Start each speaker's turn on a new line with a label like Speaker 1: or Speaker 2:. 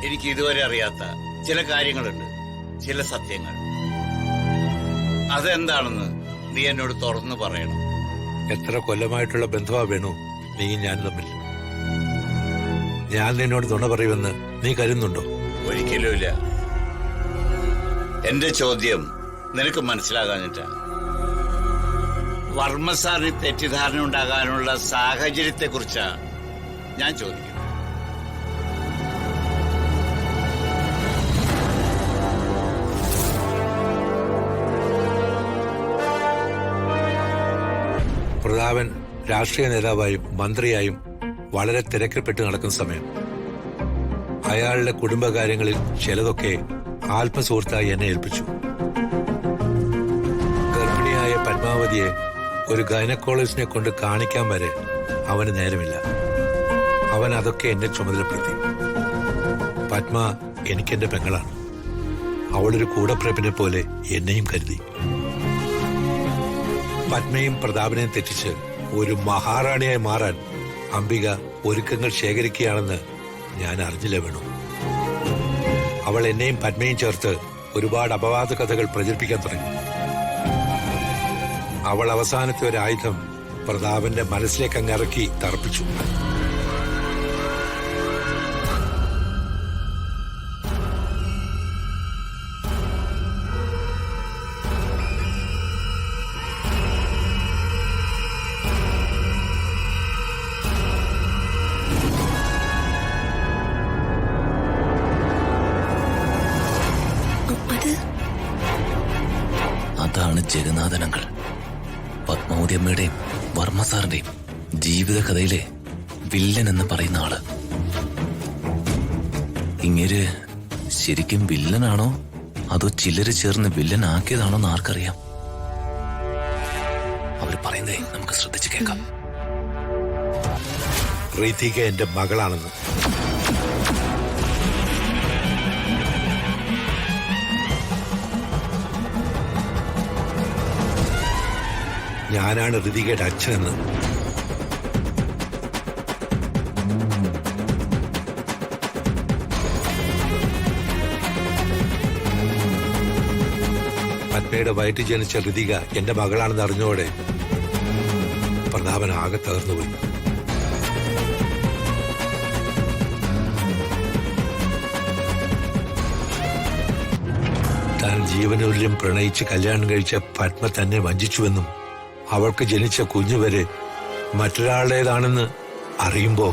Speaker 1: എനിക്ക് ഇതുവരെ അറിയാത്ത ചില കാര്യങ്ങളുണ്ട്, ചില സത്യങ്ങൾ. അതെന്താണെന്ന് നീ എന്നോട് തുറന്നു പറയണം.
Speaker 2: എത്ര കൊല്ലമായിട്ടുള്ള ബന്ധുവാ വേണു നീ ഞാൻ തമ്മിൽ? ഞാൻ നിന്നോട് നുണ പറയുമെന്ന് നീ കരുതുന്നുണ്ടോ?
Speaker 1: ഒരിക്കലുമില്ല. എന്റെ ചോദ്യം നിനക്ക് മനസ്സിലാകാഞ്ഞിട്ടാ. വർമ്മ സാറിന് തെറ്റിദ്ധാരണ ഉണ്ടാകാനുള്ള സാഹചര്യത്തെ കുറിച്ചാ ഞാൻ ചോദിക്കുന്നത്.
Speaker 2: പ്രതാപൻ രാഷ്ട്രീയ നേതാവായും മന്ത്രിയായും വളരെ തിരക്കിൽപ്പെട്ട് നടക്കുന്ന സമയം അയാളുടെ കുടുംബകാര്യങ്ങളിൽ ചിലതൊക്കെ ആത്മസുഹൃത്തായി എന്നെ ഏൽപ്പിച്ചു. ഗർഭിണിയായ പത്മാവതിയെ ഒരു ഗൈനക്കോളജിസ്റ്റിനെ കൊണ്ട് കാണിക്കാൻ വരെ അവന് നേരമില്ല. അവൻ അതൊക്കെ എന്നെ ചുമതലപ്പെടുത്തി. പത്മ എനിക്കെന്റെ പെങ്ങളാണ്. അവളൊരു കൂടപ്പിറപ്പിനെ പോലെ എന്നെയും കരുതി. പത്മയും പ്രതാപനെയും തെറ്റിച്ച് ഒരു മഹാറാണിയായി മാറാൻ അംബിക ഒരുക്കങ്ങൾ ശേഖരിക്കുകയാണെന്ന് ഞാൻ അറിഞ്ഞില്ല വേണു. അവൾ എന്നെയും പത്മയും ചേർത്ത് ഒരുപാട് അപവാദ കഥകൾ പ്രചരിപ്പിക്കാൻ തുടങ്ങി. അവൾ അവസാനത്തെ ഒരു ആയുധം പ്രതാപന്റെ മനസ്സിലേക്ക് അങ്ങ് ഇറക്കി തറപ്പിച്ചു.
Speaker 3: അതാണ് ജഗന്നാഥനങ്ങൾ. പത്മാവതി അമ്മയുടെയും വർമ്മ സാറിന്റെയും ജീവിതകഥയിലെ വില്ലൻ എന്ന് പറയുന്ന ആള്. ഇങ്ങേര് ശരിക്കും വില്ലനാണോ അതോ ചിലര് ചേർന്ന് വില്ലൻ ആക്കിയതാണോ എന്ന് ആർക്കറിയാം? അവർ പറയുന്നേ നമുക്ക് ശ്രദ്ധിച്ചു കേൾക്കാം.
Speaker 2: റീതിക എന്റെ മകളാണെന്ന്. ഞാനാണ് ഋതികയുടെ അച്ഛനെന്ന്. പത്മയുടെ വയറ്റിൽ ജനിച്ച ഋതിക എന്റെ മകളാണെന്ന് അറിഞ്ഞോടെ പ്രതാപൻ ആകെ തകർന്നുപോയി. താൻ ജീവനൂല്യം പ്രണയിച്ച് കല്യാണം കഴിച്ച പത്മ തന്നെ വഞ്ചിച്ചുവെന്നും അവൾക്ക് ജനിച്ച കുഞ്ഞുവരെ മറ്റൊരാളുടേതാണെന്ന് അറിയുമ്പോ